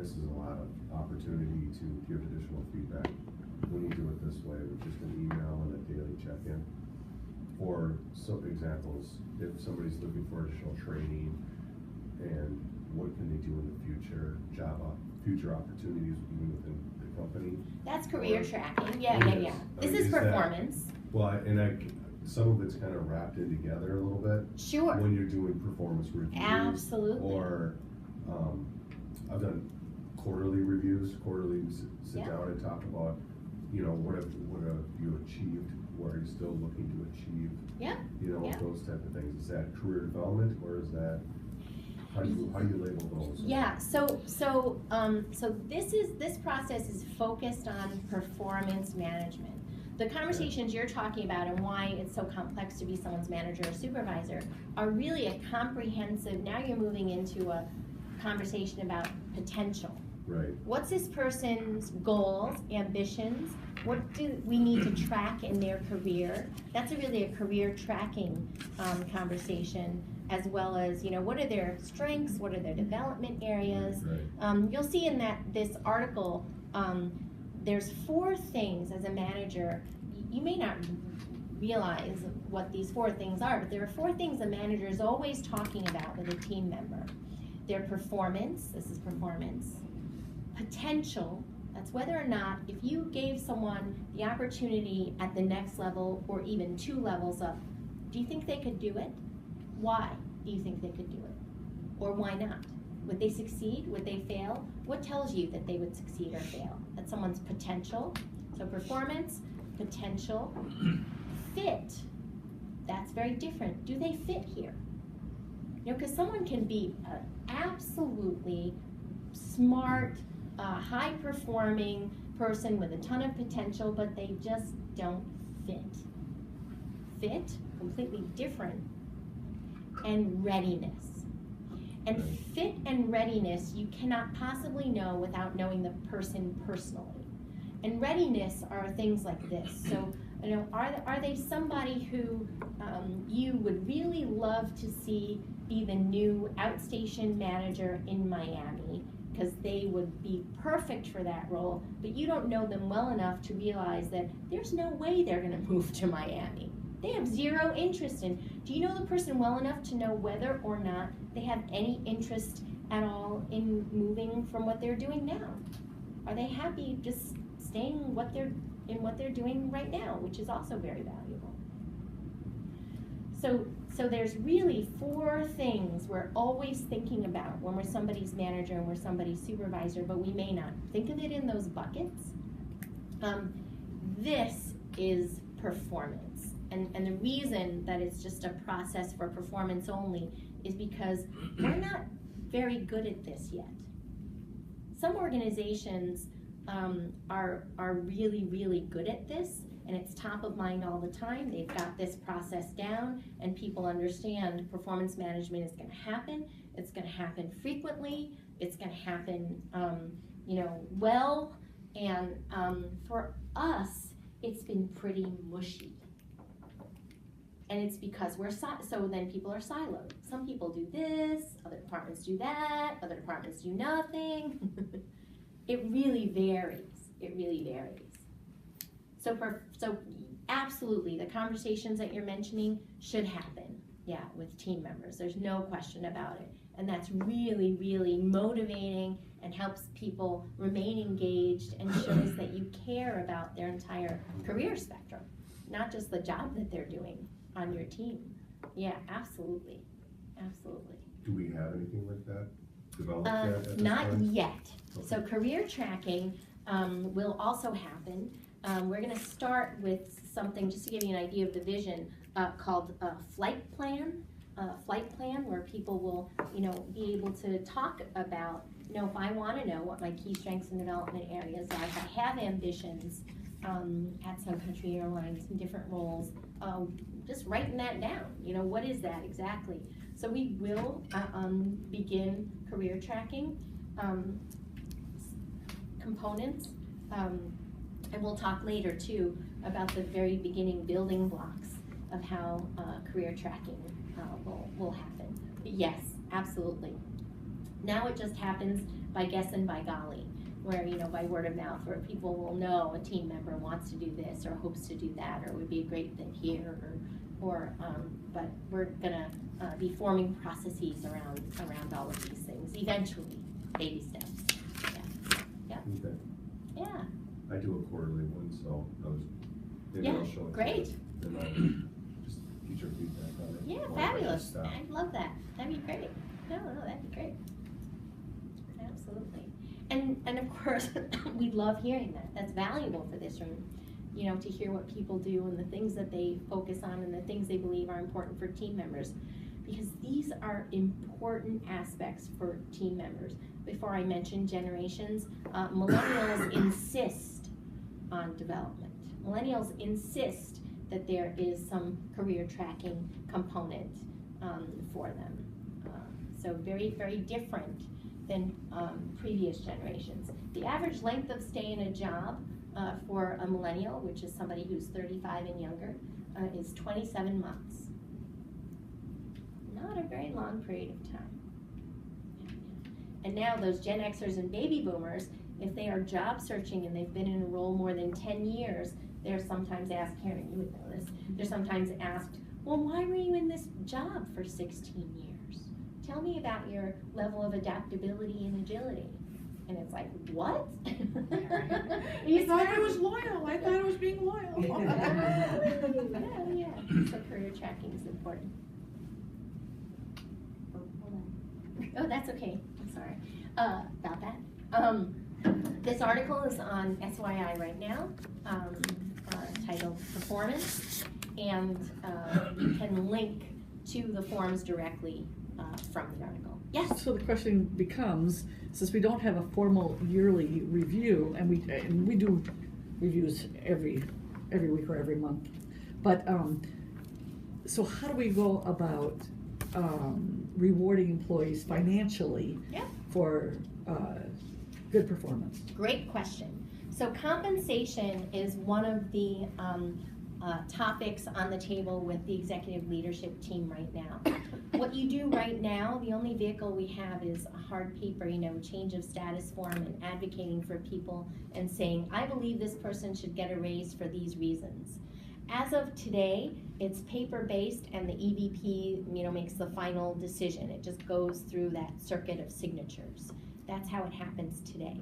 misses a lot of opportunity to give additional feedback when you do it this way, with just an email and a daily check-in. For some examples, if somebody's looking for additional training and what can they do in the future, future opportunities even within the company. That's career tracking. Yeah. This is performance. Some of it's kind of wrapped in together a little bit. Sure. When you're doing performance reviews. Absolutely. Or I've done quarterly reviews, sit down and talk about, what have you achieved, what are you still looking to achieve? Yeah. Those type of things. Is that career development, or is that, how do you label those? Yeah, so this process is focused on performance management. The conversations you're talking about and why it's so complex to be someone's manager or supervisor are really a comprehensive, now you're moving into a conversation about potential. Right. What's this person's goals, ambitions? What do we need to track in their career? That's really a career tracking conversation, as well as, what are their strengths, what are their development areas. Right. You'll see in this article, there's 4 things as a manager. You may not realize what these 4 things are, but there are 4 things a manager is always talking about with a team member. Their performance, this is performance. Potential, that's whether or not, if you gave someone the opportunity at the next level or even 2 levels up, do you think they could do it? Why do you think they could do it? Or why not? Would they succeed? Would they fail? What tells you that they would succeed or fail? That's someone's potential. So performance, potential. Fit, that's very different. Do they fit here? Because someone can be an absolutely smart, high-performing person with a ton of potential, but they just don't fit. Fit, completely different. And readiness. And fit and readiness you cannot possibly know without knowing the person personally. And readiness are things like this. So, are they somebody who you would really love to see be the new outstation manager in Miami, because they would be perfect for that role, but you don't know them well enough to realize that there's no way they're going to move to Miami. They have 0 interest in. Do you know the person well enough to know whether or not they have any interest at all in moving from what they're doing now? Are they happy just staying what they're doing right now, which is also very valuable. So there's really 4 things we're always thinking about when we're somebody's manager and we're somebody's supervisor, but we may not think of it in those buckets. This is performance. And the reason that it's just a process for performance only is because we're not very good at this yet. Some organizations are really, really good at this, and it's top of mind all the time. They've got this process down, and people understand performance management is going to happen. It's going to happen frequently. It's going to happen, well. And for us, it's been pretty mushy. And it's because so then people are siloed. Some people do this, other departments do that, other departments do nothing. It really varies. It really varies. So absolutely, the conversations that you're mentioning should happen, with team members. There's no question about it. And that's really, really motivating and helps people remain engaged and shows that you care about their entire career spectrum, not just the job that they're doing on your team. Yeah, absolutely. Absolutely. Do we have anything like that developed yet at this Not time? yet. Okay. So career tracking will also happen. We're going to start with something, just to give you an idea of the vision, called a flight plan. Flight plan where people will, be able to talk about, if I want to know what my key strengths and development areas are, if I have ambitions at Sun Country Airlines in different roles, just writing that down. What is that exactly? So we will begin career tracking components, and we'll talk later too about the very beginning building blocks of how career tracking will happen. But yes, absolutely. Now it just happens by guess and by golly, where, by word of mouth, where people will know a team member wants to do this or hopes to do that, or would be a great fit here, but we're gonna be forming processes around all of these things eventually, baby steps. Yeah. Okay. Yeah. I do a quarterly one, so maybe Yeah, I'll show it. great. To you, and I'll just get your feedback on it. Yeah, or if I fabulous. just, I love that. That'd be great. No, that'd be great. Absolutely. And of course, we love hearing that. That's valuable for this room, to hear what people do and the things that they focus on and the things they believe are important for team members, because these are important aspects for team members. Before I mention generations, millennials insist on development. Millennials insist that there is some career tracking component for them. So very, very different than previous generations. The average length of stay in a job for a millennial, which is somebody who's 35 and younger, is 27 months. Not a very long period of time. And now those Gen Xers and baby boomers, if they are job searching and they've been in a role more than 10 years, they're sometimes asked, Karen, you would know this, they're sometimes asked, well, why were you in this job for 16 years? Tell me about your level of adaptability and agility. And it's like, what? I thought I was loyal. I thought I was being loyal. Yeah. So career tracking is important. Oh, hold on. Oh, that's okay. I'm sorry about that. This article is on SYI right now, titled Performance, and you can link to the forms directly from the article. Yes? So the question becomes, since we don't have a formal yearly review, and we do reviews every week or every month, but so how do we go about rewarding employees financially for good performance? Great question. So compensation is one of the topics on the table with the executive leadership team right now. What you do right now, the only vehicle we have is a hard paper, change of status form, and advocating for people and saying, I believe this person should get a raise for these reasons. As of today, it's paper-based, and the EVP, makes the final decision. It just goes through that circuit of signatures. That's how it happens today.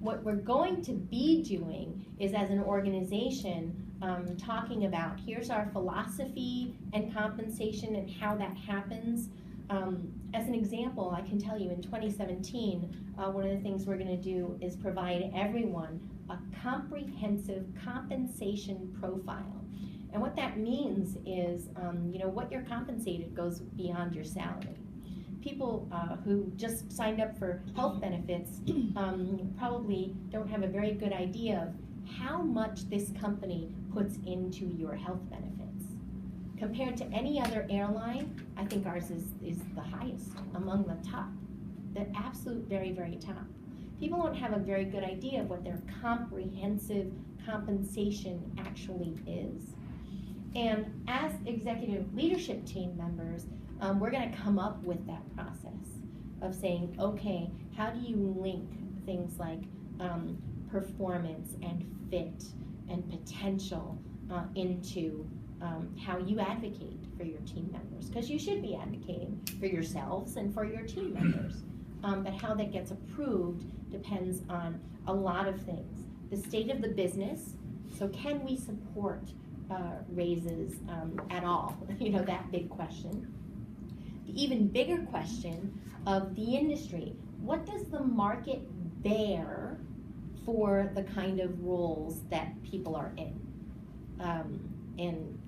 What we're going to be doing is, as an organization, talking about, here's our philosophy and compensation and how that happens. As an example, I can tell you in 2017, one of the things we're going to do is provide everyone a comprehensive compensation profile. And what that means is, what you're compensated goes beyond your salary. People who just signed up for health benefits probably don't have a very good idea of how much this company puts into your health benefits. Compared to any other airline, I think ours is the highest, among the top, the absolute very, very top. People don't have a very good idea of what their comprehensive compensation actually is. And as executive leadership team members, we're going to come up with that process of saying, okay, how do you link things like performance and fit and potential into how you advocate for your team members? Because you should be advocating for yourselves and for your team members. But how that gets approved depends on a lot of things. The state of the business, so can we support raises at all? That big question. The even bigger question of the industry, what does the market bear for the kind of roles that people are in? And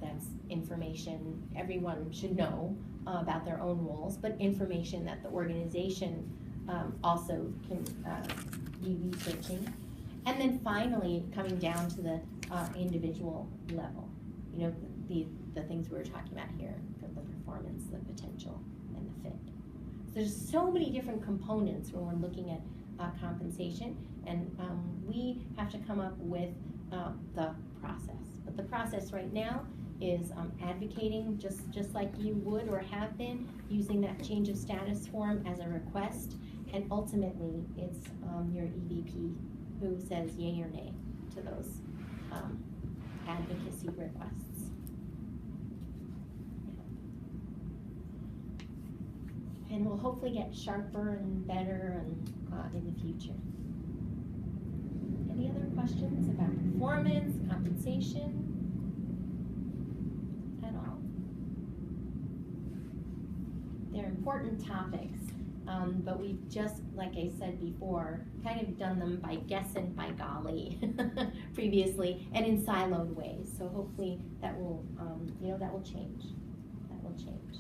that's information everyone should know about their own roles, but information that the organization also can be researching. And then finally, coming down to the individual level, the things we were talking about here, the performance, the potential, and the fit. So there's so many different components when we're looking at compensation, and we have to come up with the process. But the process right now is advocating just like you would or have been, using that change of status form as a request, And ultimately, it's your EVP who says yay or nay to those advocacy requests. Yeah. And we'll hopefully get sharper and better and in the future. Any other questions about performance, compensation at all? They're important topics. But we've just, like I said before, kind of done them by guess and by golly previously, and in siloed ways. So hopefully that will, that will change. That will change.